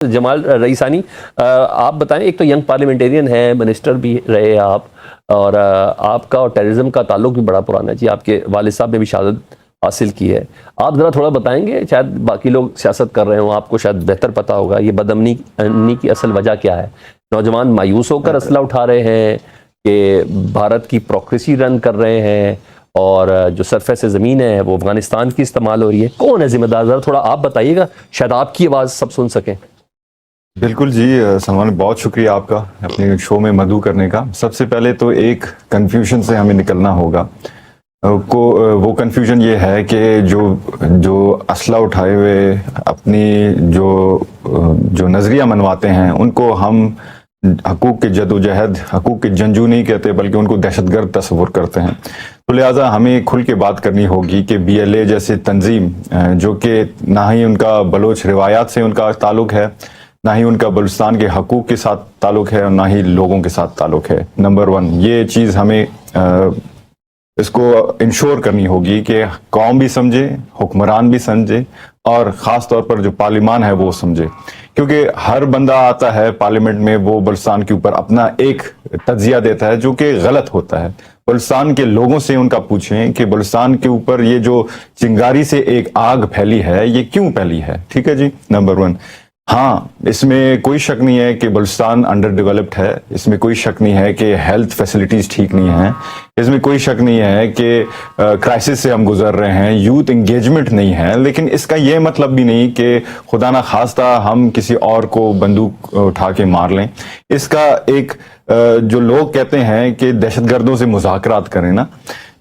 جمال رئیسانی، آپ بتائیں، ایک تو ینگ پارلیمنٹیرین ہیں، منسٹر بھی رہے آپ، اور آپ کا اور ٹیررزم کا تعلق بھی بڑا پرانا ہے جی، آپ کے والد صاحب نے بھی شہادت حاصل کی ہے. آپ ذرا تھوڑا بتائیں گے، شاید باقی لوگ سیاست کر رہے ہوں، آپ کو شاید بہتر پتہ ہوگا یہ بدامنی کی اصل وجہ کیا ہے. نوجوان مایوس ہو کر اسلحہ اٹھا رہے ہیں کہ بھارت کی پروکریسی رن کر رہے ہیں، اور جو سرفیس زمین ہے وہ افغانستان کی استعمال ہو رہی ہے. کون ہے ذمہ دار؟ ذرا تھوڑا آپ بتائیے گا، شاید آپ کی آواز سب سن سکیں. بالکل جی سلمان، بہت شکریہ آپ کا اپنے شو میں مدعو کرنے کا. سب سے پہلے تو ایک کنفیوژن سے ہمیں نکلنا ہوگا. وہ کنفیوژن یہ ہے کہ جو اسلحہ اٹھائے ہوئے اپنی جو نظریہ منواتے ہیں ان کو ہم حقوق کی جدوجہد، حقوق کے جنگجو نہیں کہتے، بلکہ ان کو دہشت گرد تصور کرتے ہیں. تو لہٰذا ہمیں کھل کے بات کرنی ہوگی کہ بی ایل اے جیسے تنظیم، جو کہ نہ ہی ان کا بلوچ روایات سے ان کا تعلق ہے، نہ ہی ان کا بلوچستان کے حقوق کے ساتھ تعلق ہے، اور نہ ہی لوگوں کے ساتھ تعلق ہے. نمبر 1 یہ چیز ہمیں اس کو انشور کرنی ہوگی کہ قوم بھی سمجھے، حکمران بھی سمجھے، اور خاص طور پر جو پارلیمان ہے وہ سمجھے. کیونکہ ہر بندہ آتا ہے پارلیمنٹ میں، وہ بلوچستان کے اوپر اپنا ایک تجزیہ دیتا ہے جو کہ غلط ہوتا ہے. بلوچستان کے لوگوں سے ان کا پوچھیں کہ بلوچستان کے اوپر یہ جو چنگاری سے ایک آگ پھیلی ہے یہ کیوں پھیلی ہے. ٹھیک ہے جی، نمبر 1. ہاں، اس میں کوئی شک نہیں ہے کہ بلوچستان انڈر ڈیولپڈ ہے، اس میں کوئی شک نہیں ہے کہ ہیلتھ فیسلٹیز ٹھیک نہیں ہیں، اس میں کوئی شک نہیں ہے کہ کرائسس سے ہم گزر رہے ہیں، یوتھ انگیجمنٹ نہیں ہے. لیکن اس کا یہ مطلب بھی نہیں کہ خدا نہ خواستہ ہم کسی اور کو بندوق اٹھا کے مار لیں. اس کا ایک جو لوگ کہتے ہیں کہ دہشت گردوں سے مذاکرات کریں نا،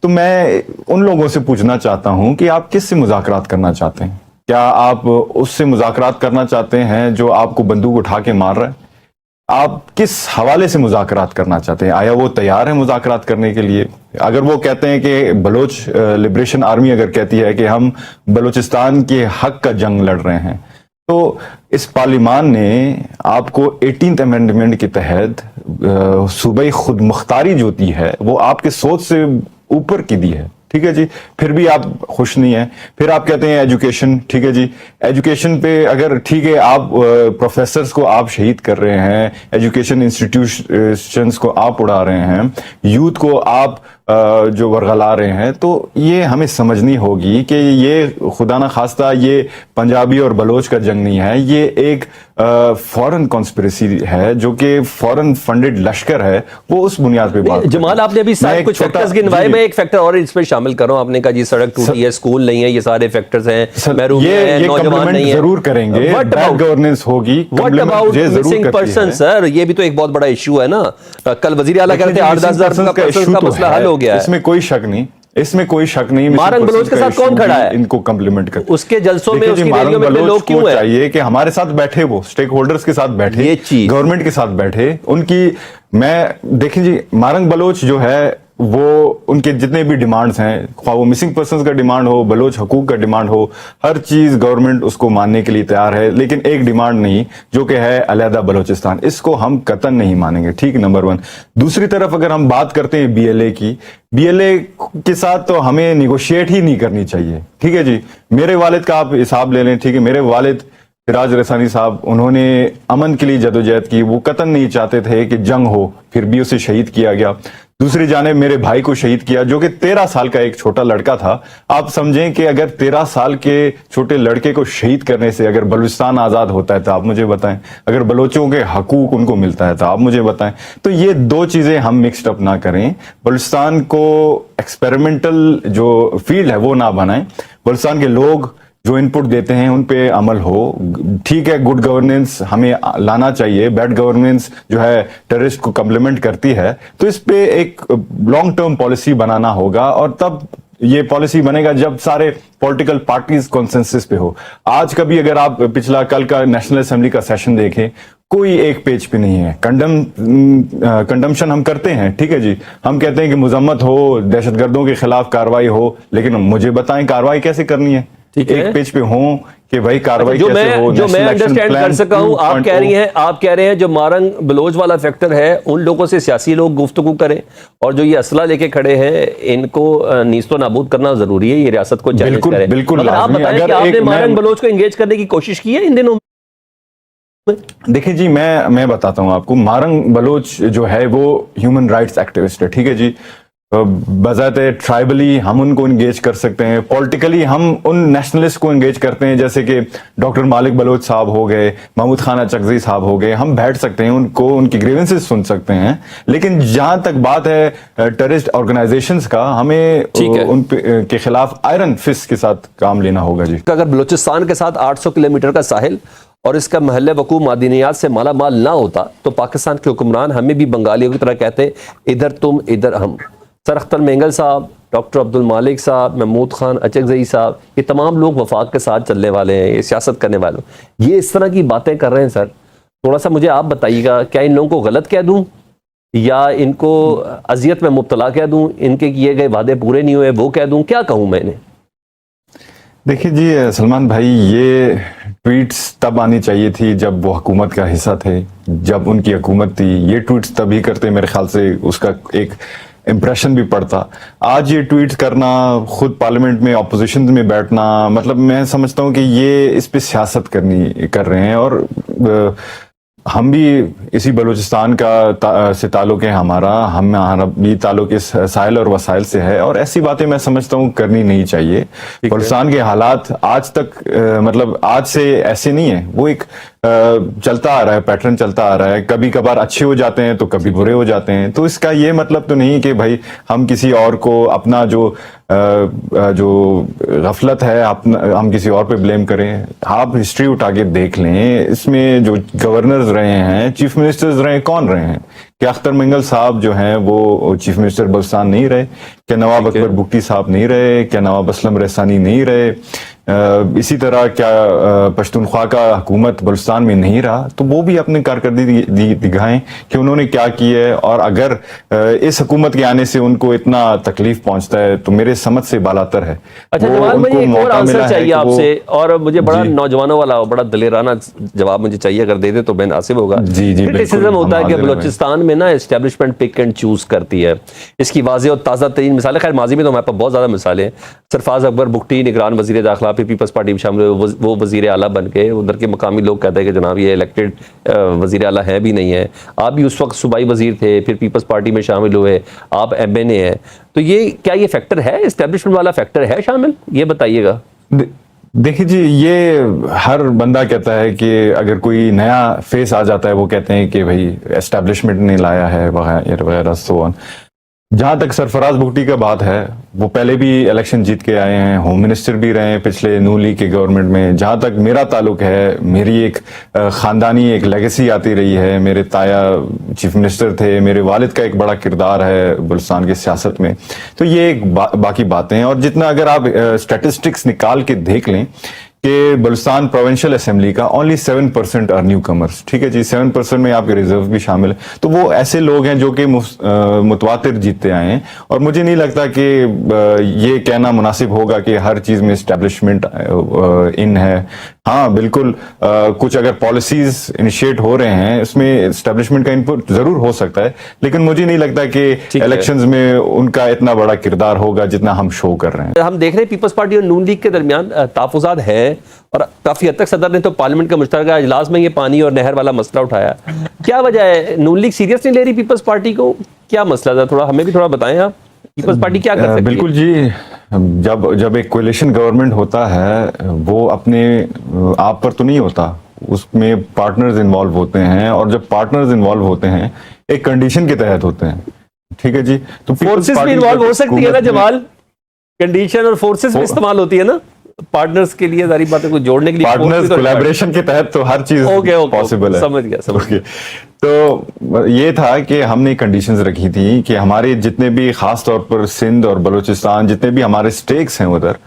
تو میں ان لوگوں سے پوچھنا چاہتا ہوں کہ آپ کس سے مذاکرات کرنا چاہتے ہیں؟ کیا آپ اس سے مذاکرات کرنا چاہتے ہیں جو آپ کو بندوق اٹھا کے مار رہا ہے؟ آپ کس حوالے سے مذاکرات کرنا چاہتے ہیں؟ آیا وہ تیار ہے مذاکرات کرنے کے لیے؟ اگر وہ کہتے ہیں کہ بلوچ لبریشن آرمی اگر کہتی ہے کہ ہم بلوچستان کے حق کا جنگ لڑ رہے ہیں، تو اس پارلیمان نے آپ کو 18th امینڈمنٹ کے تحت صوبائی خود مختاری جو دی ہے وہ آپ کے سوچ سے اوپر کی دی ہے. ٹھیک ہے جی، پھر بھی آپ خوش نہیں ہیں. پھر آپ کہتے ہیں ایجوکیشن. ٹھیک ہے جی، ایجوکیشن پہ اگر ٹھیک ہے آپ پروفیسرز کو آپ شہید کر رہے ہیں، ایجوکیشن انسٹیٹیوشنز کو آپ اڑا رہے ہیں، یوتھ کو آپ جو ورغلا رہے ہیں، تو یہ ہمیں سمجھنی ہوگی کہ یہ خدا نہ خواستہ یہ پنجابی اور بلوچ کا جنگ نہیں ہے، یہ ایک فورن کانسپریسی ہے جو کہ فورن فنڈڈ لشکر ہے. وہ اس بنیاد پہ بات جمال، آپ نے ابھی ساتھ کچھ فیکٹرز گنوائے، میں ایک فیکٹر اور اس میں شامل کر رہا ہوں. آپ نے کہا جی سڑک ٹوٹی ہے، سکول نہیں ہے، یہ سارے فیکٹرز ہیں، محرومیاں ہیں، نوجوان نہیں ہیں. ضرور کریں گے، بیڈ گورننس ہوگی. واٹ اباؤٹ مسنگ پرسن سر؟ یہ بھی تو ایک بہت بڑا ایشو ہے نا. کل وزیر اعلیٰ کہتے ہیں 8-10 ہزار کا مسئلہ حل ہو گیا ہے. اس میں کوئی شک نہیں، اس میں کوئی شک نہیں. مارنگ بلوچ کے ساتھ کون کھڑا ہے؟ ان کو کمپلیمنٹ کرتے اس کے جلسوں میں، اس کی ریلیوں میں لوگ کیوں ہیں؟ چاہیے کہ ہمارے ساتھ بیٹھے، وہ سٹیک ہولڈرز کے ساتھ بیٹھے، گورنمنٹ کے ساتھ بیٹھے. ان کی میں دیکھیں جی، مارنگ بلوچ جو ہے وہ ان کے جتنے بھی ڈیمانڈز ہیں، خواہ وہ مسنگ پرسنز کا ڈیمانڈ ہو، بلوچ حقوق کا ڈیمانڈ ہو، ہر چیز گورنمنٹ اس کو ماننے کے لیے تیار ہے. لیکن ایک ڈیمانڈ نہیں، جو کہ ہے علیحدہ بلوچستان. اس کو ہم قطعاً نہیں مانیں گے. ٹھیک، نمبر 1. دوسری طرف اگر ہم بات کرتے ہیں بی ایل اے کی، بی ایل اے کے ساتھ تو ہمیں نیگوشیٹ ہی نہیں کرنی چاہیے. ٹھیک ہے جی، میرے والد کا آپ حساب لے لیں. ٹھیک ہے، میرے والد سراج رئیسانی صاحب، انہوں نے امن کے لیے جدوجہد کی. وہ قطعاً نہیں چاہتے تھے کہ جنگ ہو، پھر بھی اسے شہید کیا گیا. دوسری جانب میرے بھائی کو شہید کیا جو کہ 13 سال کا ایک چھوٹا لڑکا تھا. آپ سمجھیں کہ اگر 13 سال کے چھوٹے لڑکے کو شہید کرنے سے اگر بلوچستان آزاد ہوتا ہے تو آپ مجھے بتائیں، اگر بلوچوں کے حقوق ان کو ملتا ہے تو آپ مجھے بتائیں. تو یہ دو چیزیں ہم مکسڈ اپ نہ کریں. بلوچستان کو ایکسپیریمنٹل جو فیلڈ ہے وہ نہ بنائیں. بلوچستان کے لوگ جو انپٹ دیتے ہیں ان پہ عمل ہو. ٹھیک ہے، گڈ گورننس ہمیں لانا چاہیے. بیڈ گورننس جو ہے ٹیررسٹ کو کمپلیمنٹ کرتی ہے، تو اس پہ ایک لانگ ٹرم پالیسی بنانا ہوگا. اور تب یہ پالیسی بنے گا جب سارے پولیٹیکل پارٹیز کنسنسس پہ ہو. آج کا بھی اگر آپ پچھلا کل کا نیشنل اسمبلی کا سیشن دیکھیں، کوئی ایک پیج پہ نہیں ہے. کنڈمشن ہم کرتے ہیں، ٹھیک ہے جی، ہم کہتے ہیں کہ مذمت ہو، دہشت گردوں کے خلاف کارروائی ہو، لیکن مجھے بتائیں کارروائی کیسے کرنی ہے. ایک پیج پہ ہوں کہ بھائی کارروائی کیسے ہو. جو میں انڈرسٹینڈ کر سکا ہوں، آپ کہہ رہے ہیں جو مارنگ بلوچ والا فیکٹر ہے، ان لوگوں سے سیاسی لوگ گفتگو کریں، اور جو یہ اسلحہ لے کے کھڑے ہیں ان کو نیست و نابود کرنا ضروری ہے. یہ ریاست کو چیلنج کریں. بالکل آپ بتائیں کہ آپ نے مارنگ بلوچ کو انگیج کرنے کی کوشش کی ہے ان دنوں؟ देखिए जी, मैं बताता हूँ आपको। मारंग बलोच जो है वो ह्यूमन राइट्स एक्टिविस्ट है, ठीक है जी। बजाते ट्राइबली हम उनको इंगेज कर सकते हैं, पॉलिटिकली हम उन नेशनलिस्ट को इंगेज करते हैं, जैसे कि डॉक्टर मालिक बलोच साहब हो गए, महमूद खान अचकज़ई साहब हो गए। हम बैठ सकते हैं, उनको उनकी ग्रीवेंसेस सुन सकते हैं, लेकिन जहां तक बात है टेररिस्ट ऑर्गेनाइजेशंस का, हमें उन के खिलाफ आयरन फिस्ट के साथ काम लेना होगा जी। अगर बलूचिस्तान के साथ 800 किलोमीटर का साहिल और इसका महल वकू मादनियात से माला माल ना होता तो पाकिस्तान के हुक्मरान हमें भी बंगालियों की तरह कहते, इधर तुम इधर हम। सर अख्तर मेंगल साहब, डॉक्टर अब्दुल मालिक साहब, महमूद खान अचकज़ई साहब, ये तमाम लोग वफाक के साथ चलने वाले हैं, ये सियासत करने वाले, ये इस तरह की बातें कर रहे हैं। सर थोड़ा सा मुझे आप बताइएगा, क्या इन लोगों को गलत कह दूं या इनको अजियत में मुब्तला कह दूं, इनके किए गए वादे पूरे नहीं हुए वो कह दूं, क्या कहूं मैंने? देखिए जी सलमान भाई, ये ट्वीट्स तब आनी चाहिए थी जब वो हुकूमत का हिस्सा थे, जब उनकी हुकूमत थी। ये ट्वीट्स तभी करते, मेरे ख्याल से उसका एक इम्प्रेशन भी पड़ता। आज ये ट्वीट करना, खुद पार्लियामेंट में अपोजिशन में बैठना, मतलब मैं समझता हूँ कि ये इस पे सियासत कर रहे हैं। और हम भी इसी बलूचिस्तान का से ताल्लुक है हमारा भी ताल्लुक इस साहिल और वसाइल से है, और ऐसी बातें मैं समझता हूँ करनी नहीं चाहिए। बलूचिस्तान के हालात आज तक मतलब आज से ऐसे नहीं है, वो एक चलता आ रहा है, पैटर्न चलता आ रहा है। कभी कभार अच्छे हो जाते हैं तो कभी बुरे हो जाते हैं। तो इसका ये मतलब तो नहीं कि भाई हम किसी और को अपना जो गफलत है हम किसी और पे ब्लेम करें। आप हिस्ट्री उठा के देख लें, इसमें जो गवर्नर्स रहे हैं, चीफ मिनिस्टर्स रहे, कौन रहे हैं? क्या अख्तर मेंगल साहब जो हैं वो चीफ मिनिस्टर बलूचिस्तान नहीं रहे? क्या नवाब अकबर बुगटी साहब नहीं रहे? क्या नवाब असलम रहसानी नहीं रहे? इसी तरह क्या पश्तूनख्वा का हुकूमत बलूचिस्तान में नहीं रहा? तो वो भी अपनी कारकर्दगी दिखाएं कि उन्होंने क्या की है। और अगर इस हुकूमत के आने से उनको इतना तकलीफ पहुंचता है तो मेरे समझ से बालातर है। अच्छा जमाल, मुझे एक और आंसर चाहिए आपसे, और मुझे बड़ा नौजवानों वाला बड़ा दलेराना जवाब मुझे चाहिए, अगर दे दे तो बेनसीब होगा। क्रिटिसिज्म होता है कि बलूचिस्तान में ना एस्टेब्लिशमेंट पिक एंड चूज करती है। इसकी वाज़ेह और ताज़ा तरीन मिसालें, खैर माजी में तो हमारे पास बहुत ज़्यादा मिसालें। सरफराज अकबर बुगटी निगरान वज़ीर दाखिला, फिर पीपल्स पार्टी में शामिल हुए, वो वज़ीर आला बन गए। उधर के मकामी लोग कहते हैं कि जनाब ये इलेक्टेड वज़ीर आला है भी नहीं है। आप भी उस वक्त सूबाई वज़ीर थे, फिर पीपल्स पार्टी में शामिल हुए, आप MNA हैं। तो ये क्या ये फैक्टर है, एस्टेब्लिशमेंट वाला फैक्टर है शामिल, ये बताइएगा। देखिए जी, ये हर बंदा कहता है कि अगर कोई नया फेस आ जाता है वो कहते हैं कि भाई एस्टेब्लिशमेंट ने लाया है वगैरह वगैरह सो ऑन। जहां तक सरफराज बुगटी का बात है, वो पहले भी इलेक्शन जीत के आए हैं, होम मिनिस्टर भी रहे हैं पिछले नून लीग के गवर्नमेंट में। जहां तक मेरा ताल्लुक है, मेरी एक खानदानी एक लेगेसी आती रही है। मेरे ताया चीफ मिनिस्टर थे, मेरे वालिद का एक बड़ा किरदार है बलूचिस्तान की सियासत में। तो ये एक बाकी बातें हैं। और जितना अगर आप स्टैटिस्टिक्स निकाल के देख लें कि बलूचिस्तान प्रोविंशियल असेंबली का ओनली 7% आर न्यू कमर्स, ठीक है जी, 7% में आपके रिजर्व भी शामिल है। तो वो ऐसे लोग हैं जो कि मुतवातिर जीतते आए हैं। और मुझे नहीं लगता कि ये कहना मुनासिब होगा कि हर चीज में एस्टेब्लिशमेंट इन है। हाँ बिल्कुल, कुछ अगर पॉलिसीज इनिशिएट हो रहे हैं उसमें एस्टेब्लिशमेंट का इनपुट जरूर हो सकता है, लेकिन मुझे नहीं लगता कि इलेक्शंस में उनका इतना बड़ा किरदार होगा जितना हम शो कर रहे हैं। हम देख रहे हैं पीपल्स पार्टी और नून लीग के दरमियान तहफ़्फ़ुज़ात है, और काफी हद तक सदर ने तो पार्लियामेंट का मुश्तरका इजलास में ये पानी और नहर वाला मसला उठाया। क्या वजह है, नून लीग सीरियस नहीं ले रही पीपल्स पार्टी को? क्या मसला था, थोड़ा हमें भी थोड़ा बताएं आप, पीपल्स पार्टी क्या कर सकती है? बिल्कुल जी, जब एक कोलिशन गवर्नमेंट होता है वो अपने आप पर तो नहीं होता, उसमें पार्टनर्स इन्वॉल्व होते हैं। और जब पार्टनर्स इन्वॉल्व होते हैं एक कंडीशन के तहत होते हैं, ठीक है जी। तो फोर्सेस भी इन्वॉल्व हो सकती है ना जमाल, कंडीशन और फोर्सेस भी इस्तेमाल होती है ना पार्टनर्स के लिए, सारी बातें को जोड़ने के लिए। पार्टनर्स कोलैबोरेशन के तहत तो हर चीज पॉसिबल है। समझ गया। तो ये था कि हमने कंडीशंस रखी थी कि हमारे जितने भी खास तौर पर सिंध और बलूचिस्तान जितने भी हमारे स्टेक्स हैं उधर,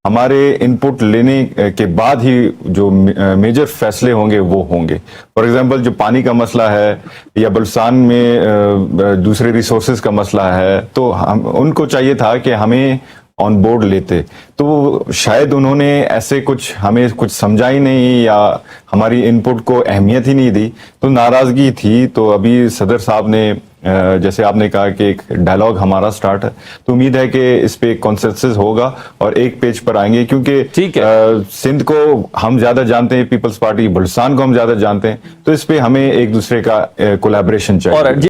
हमारे इनपुट लेने के बाद ही जो मेजर फैसले होंगे वो होंगे। फॉर एग्जांपल जो पानी का मसला है या बलूचिस्तान में दूसरे रिसोर्सेज का मसला है, तो हम उनको चाहिए था कि हमें ऑन बोर्ड लेते तो शायद उन्होंने ऐसे कुछ हमें कुछ समझा ही नहीं या हमारी इनपुट को अहमियत ही नहीं दी, तो नाराजगी थी। तो अभी सदर साहब ने जैसे आपने कहा कि एक डायलॉग हमारा स्टार्ट है, तो उम्मीद है कि इस पे कॉन्सेंसस होगा और एक पेज पर आएंगे, क्योंकि ठीक है। सिंध को हम ज्यादा जानते हैं, पीपल्स पार्टी बलुचिस्तान को हम ज्यादा जानते हैं, तो इस पे हमें एक दूसरे का कोलैबोरेशन चाहिए। और